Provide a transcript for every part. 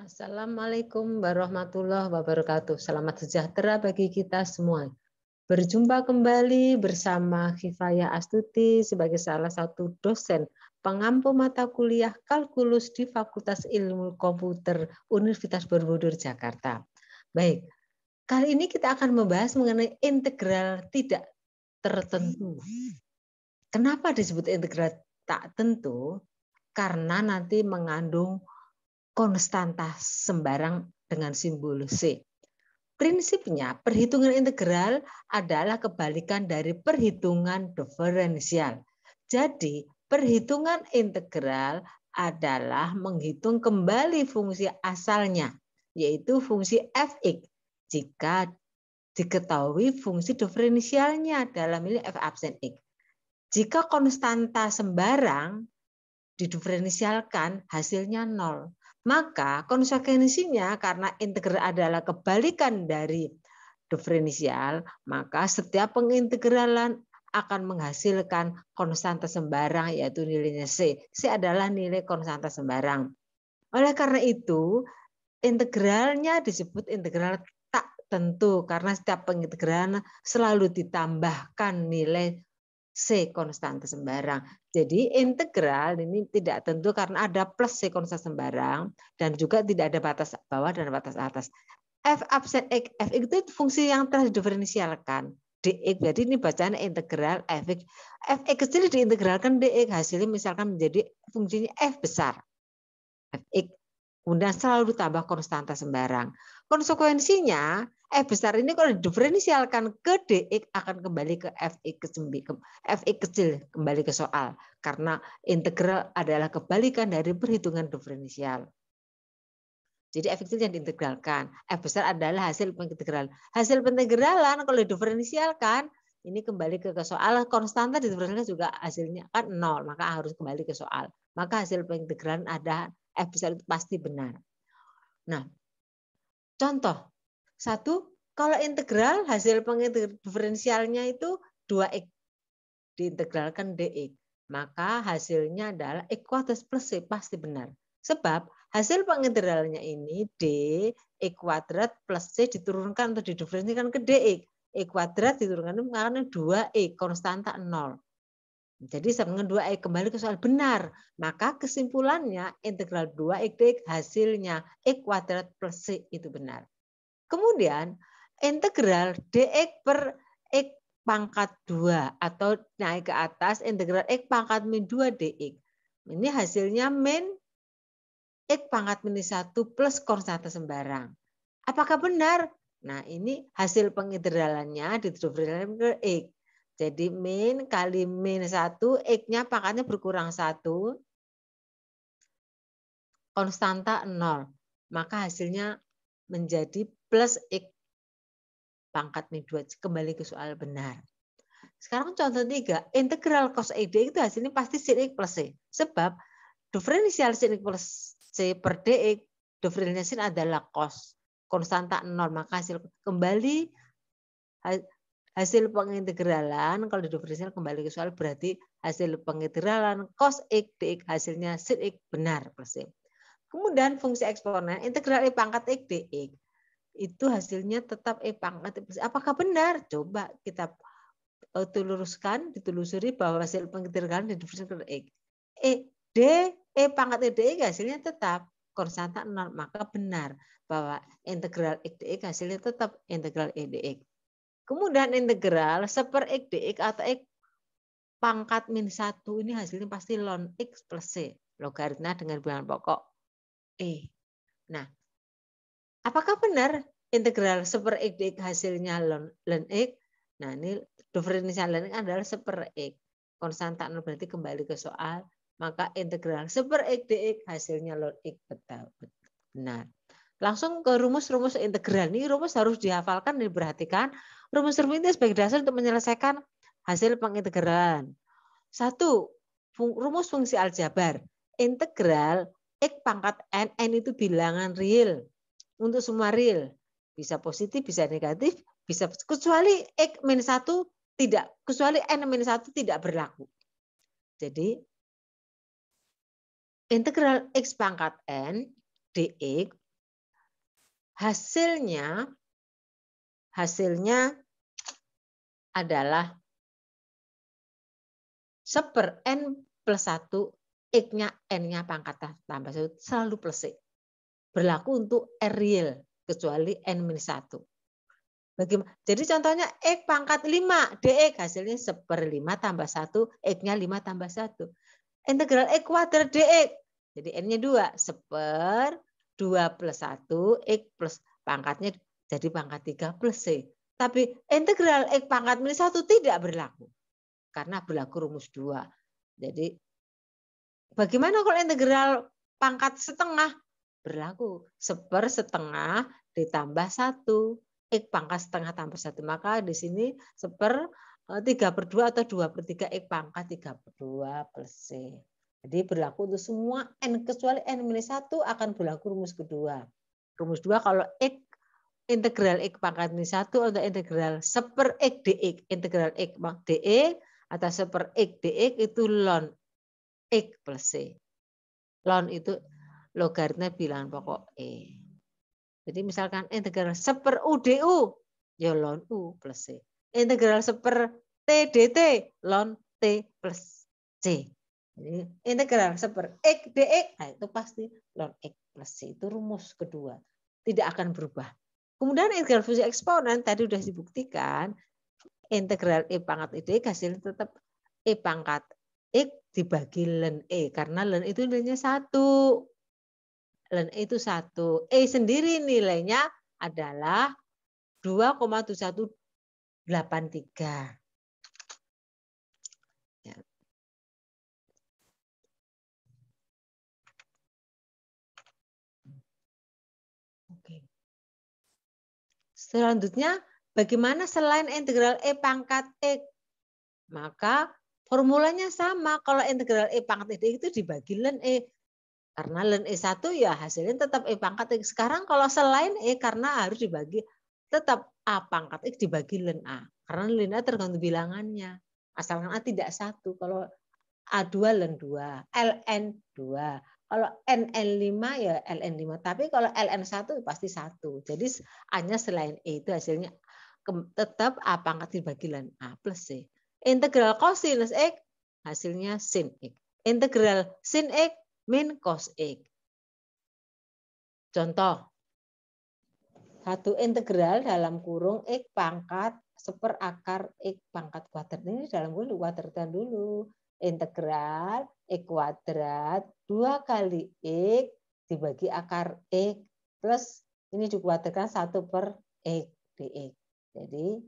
Assalamualaikum warahmatullahi wabarakatuh. Selamat sejahtera bagi kita semua. Berjumpa kembali bersama Kifayah Astuti sebagai salah satu dosen pengampu mata kuliah kalkulus di Fakultas Ilmu Komputer Universitas Borobudur, Jakarta. Baik, kali ini kita akan membahas mengenai integral tidak tertentu. Kenapa disebut integral tak tentu? Karena nanti mengandung konstanta sembarang dengan simbol C. Prinsipnya, perhitungan integral adalah kebalikan dari perhitungan diferensial. Jadi, perhitungan integral adalah menghitung kembali fungsi asalnya, yaitu fungsi fx, jika diketahui fungsi diferensialnya dalam ini f absen x. Jika konstanta sembarang didiferensialkan, hasilnya 0. Maka konsekuensinya karena integral adalah kebalikan dari diferensial, maka setiap pengintegralan akan menghasilkan konstanta sembarang, yaitu nilainya C. C adalah nilai konstanta sembarang. Oleh karena itu, integralnya disebut integral tak tentu karena setiap pengintegralan selalu ditambahkan nilai C konstanta sembarang. Jadi integral ini tidak tentu karena ada plus C konstanta sembarang dan juga tidak ada batas bawah dan batas atas. F absen x, fx itu fungsi yang telah didiferensialkan. Dx, jadi ini bacaan integral fx. Fx kecil diintegralkan dx, hasilnya misalkan menjadi fungsinya f besar. Fx. Kemudian selalu ditambah konstanta sembarang. Konsekuensinya, F besar ini kalau diferensialkan ke dx akan kembali ke fx kecil kembali ke soal. Karena integral adalah kebalikan dari perhitungan diferensial. Jadi f kecil yang diintegralkan. F besar adalah hasil pengintegralan. Hasil pengintegralan kalau diferensialkan, ini kembali ke soal. Konstanta diferensialkan juga hasilnya kan 0, maka harus kembali ke soal. Maka hasil pengintegralan ada F besar itu pasti benar. Nah, contoh. Satu, kalau integral hasil diferensialnya itu 2x diintegralkan dx. Maka hasilnya adalah x kuadrat plus c, pasti benar. Sebab hasil pengintegralnya ini d x kuadrat plus c diturunkan atau didiferensialkan ke dx. X kuadrat diturunkan karena 2x, konstanta 0. Jadi sama dengan 2x kembali ke soal benar. Maka kesimpulannya integral 2x dx hasilnya x kuadrat plus c itu benar. Kemudian integral dx per x pangkat 2 atau naik ke atas integral x pangkat min 2 dx. Ini hasilnya min x pangkat minus 1 plus konstanta sembarang. Apakah benar? Nah, ini hasil pengintegralannya didiferensialkan ke x. Jadi min kali min 1, x-nya pangkatnya berkurang 1, konstanta 0. Maka hasilnya menjadi plus x pangkat min 2. Kembali ke soal benar. Sekarang contoh 3, integral cos x dx itu hasilnya pasti sin x plus c. Sebab diferensial sin x plus c per dx, diferensial sin adalah cos. Konstanta 0, maka hasil kembali hasil pengintegralan kalau diferensial kembali ke soal berarti hasil pengintegralan cos x dx hasilnya sin x benar plus c. Kemudian fungsi eksponen integral e pangkat x dx itu hasilnya tetap e pangkat x. Apakah benar? Coba kita ditelusuri bahwa hasil pengintegralan didiferensialkan x. E pangkat dx hasilnya tetap konstanta 0, maka benar bahwa integral x dx hasilnya tetap integral e dx. Kemudian integral seper x dx atau x pangkat min 1 ini hasilnya pasti ln x plus c. Logaritma dengan bilangan pokok e. Nah, apakah benar integral seper x dx hasilnya ln x? Nah, ini diferensial ln x adalah seper x. Konstanta 0 berarti kembali ke soal. Maka integral seper x dx hasilnya ln x benar. Langsung ke rumus-rumus integral. Ini rumus harus dihafalkan dan diperhatikan. Rumus-rumus ini sebagai dasar untuk menyelesaikan hasil pengintegralan. 1. Rumus fungsi aljabar. Integral x pangkat n itu bilangan real. Untuk semua real. Bisa positif, bisa negatif, bisa kecuali x min 1 tidak, kecuali n min 1 tidak berlaku. Jadi integral x pangkat n dx Hasilnya adalah 1/n+1, X-nya N-nya pangkat tambah 1 selalu plus X. Berlaku untuk R real, kecuali N-1. Jadi contohnya X pangkat 5 dx, hasilnya 1/5 tambah 1, X-nya 5 tambah 1. Integral X kuadrat dx, jadi N-nya 2, 1/2 plus 1, X plus pangkatnya jadi pangkat 3 plus C. Tapi integral X pangkat -1 tidak berlaku, karena berlaku rumus 2. Jadi bagaimana kalau integral pangkat setengah? Berlaku 1/2 ditambah 1. X pangkat setengah tambah 1. Maka di sini 1/3/2 atau 2/3 X pangkat 3/2 plus C. Jadi berlaku untuk semua N kecuali N-1 akan berlaku rumus kedua. Rumus 2 kalau X integral X pangkat -1 atau integral 1/X dx. Integral X dx atau 1/X dx itu ln X plus C. Ln itu logaritma bilangan pokok E. Jadi misalkan integral 1/U du, ya ln U plus C. Integral 1/T dt, ln T plus C. Jadi integral 1/X dx, nah itu pasti ln X plus C. Itu rumus kedua. Tidak akan berubah. Kemudian integral fungsi eksponen tadi sudah dibuktikan, integral E pangkat dx hasilnya tetap E pangkat X dibagi ln E. Karena ln itu nilainya 1. Ln E itu 1. E sendiri nilainya adalah 2,7183. Ya. Oke. Selanjutnya, bagaimana selain integral E pangkat X? Maka formulanya sama. Kalau integral E pangkat X itu dibagi ln E. Karena ln E1 ya hasilnya tetap E pangkat X. Sekarang kalau selain E karena harus dibagi tetap A pangkat X dibagi ln A. Karena ln A tergantung bilangannya. Asalkan A tidak 1. Kalau A2 ln 2, ln 2. Kalau NN5 ya LN5. Tapi kalau LN1 pasti 1. Jadi A-nya selain E itu hasilnya tetap A pangkat dibagi ln A plus C. Integral cosinus X hasilnya sin X. Integral sin X min cos X. Contoh, satu integral dalam kurung X pangkat 1/akar X pangkat kuadrat. Ini dalam kurung kuadratkan dulu. Integral X kuadrat 2 kali X dibagi akar X plus ini dikuadratkan 1/X dx. Jadi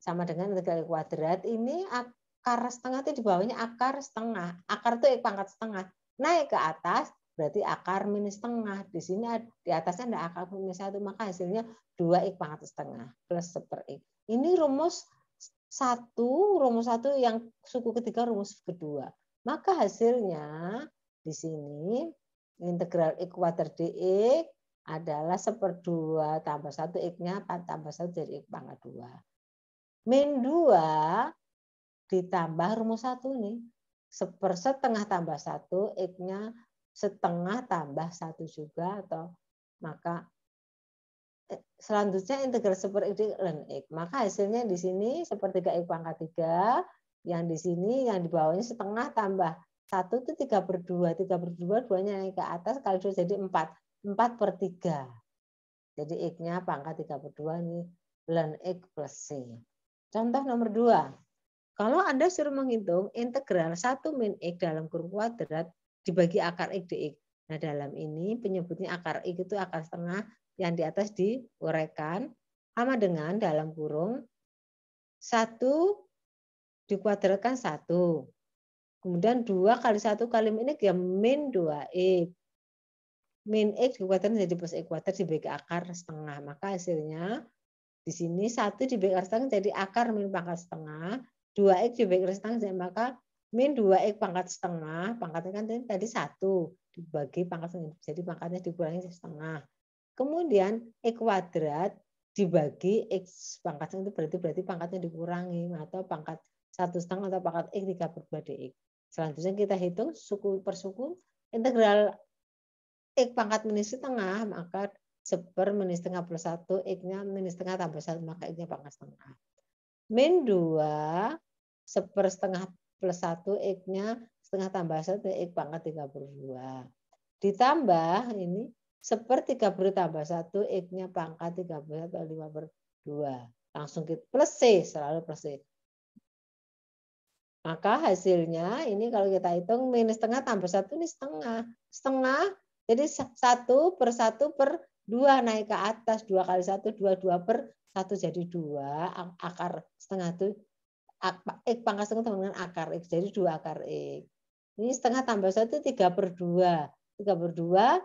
sama dengan integral X kuadrat, ini akar setengah itu di bawahnya akar setengah. Akar itu X pangkat setengah. Naik ke atas berarti akar minus setengah. Di sini di atasnya ada akar minus 1, maka hasilnya 2x pangkat setengah plus 1/x. Ini rumus 1 yang suku ketiga, rumus kedua. Maka hasilnya di sini integral X kuadrat dx adalah 1/2 tambah 1 X-nya 4 tambah 1 jadi X pangkat 2. Min 2 ditambah rumus 1 nih. 1/2 tambah 1, X-nya setengah tambah 1 juga, atau maka selanjutnya integral 1/x ln X. Maka hasilnya di sini 1/3 X pangkat 3, yang di sini yang di bawahnya setengah tambah 1 itu 3/2. 3/2 2-nya naik ke atas kali 2 jadi 4. 4/3. Jadi X-nya pangkat 3/2 ini ln X plus C. Contoh nomor 2. Kalau Anda suruh menghitung integral 1 min X dalam kurung kuadrat dibagi akar X dx. Nah, dalam ini penyebutnya akar X itu akar setengah, yang di atas diuraikan sama dengan dalam kurung 1 dikuadratkan 1. Kemudian 2 kali 1 kali min X ya min 2X. Min X dikuadratkan jadi plus X kuadrat dibagi akar setengah. Maka hasilnya di sini 1 dibagi akar setengah jadi akar min pangkat setengah. 2x dibagi akar setengah, maka min 2x pangkat setengah, pangkatnya kan tadi 1 dibagi pangkat setengah, jadi pangkatnya dikurangi setengah. Kemudian x kuadrat dibagi x pangkat setengah itu berarti pangkatnya dikurangi, atau pangkat 1/2 atau pangkat x 3/2 dx. Selanjutnya kita hitung suku per suku. Integral x pangkat minus setengah, maka 1/min setengah plus 1, X-nya min setengah tambah 1, maka X-nya pangkat setengah. Min 2, 1/2 plus 1, X-nya setengah tambah 1, X pangkat 32. Ditambah ini 1/30 tambah 1, X-nya pangkat 31, 5/2. Langsung kita plus C, selalu plus C. Maka hasilnya ini kalau kita hitung min setengah tambah 1 ini setengah. Setengah, jadi 1/1/2 naik ke atas. 2 kali 1, 2, 2/1 jadi 2. Akar setengah itu, X pangkat setengah dengan akar X. Jadi 2 akar X. Ini setengah tambah 1 3/2. 3/2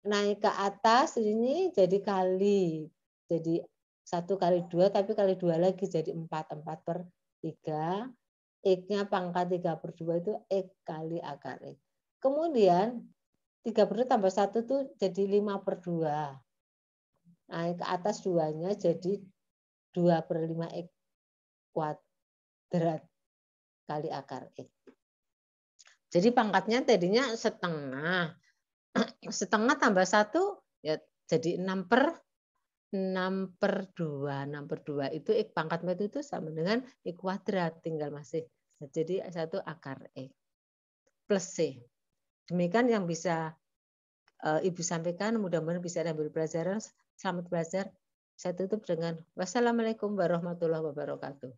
naik ke atas ini jadi kali. Jadi 1 kali 2 tapi kali 2 lagi jadi 4. 4/3. X-nya pangkat 3/2 itu X kali akar X. Kemudian 3/2 tambah 1 itu jadi 5/2. Naik ke atas 2-nya jadi 2/5 X kuadrat kali akar X. Jadi pangkatnya tadinya setengah. Setengah tambah 1 ya jadi 6/2. 6/2 itu X pangkat itu sama dengan X kuadrat. Tinggal masih jadi 1 akar X plus C. Demikian yang bisa Ibu sampaikan. Mudah-mudahan bisa diambil pelajaran. Selamat belajar. Saya tutup dengan wassalamualaikum warahmatullahi wabarakatuh.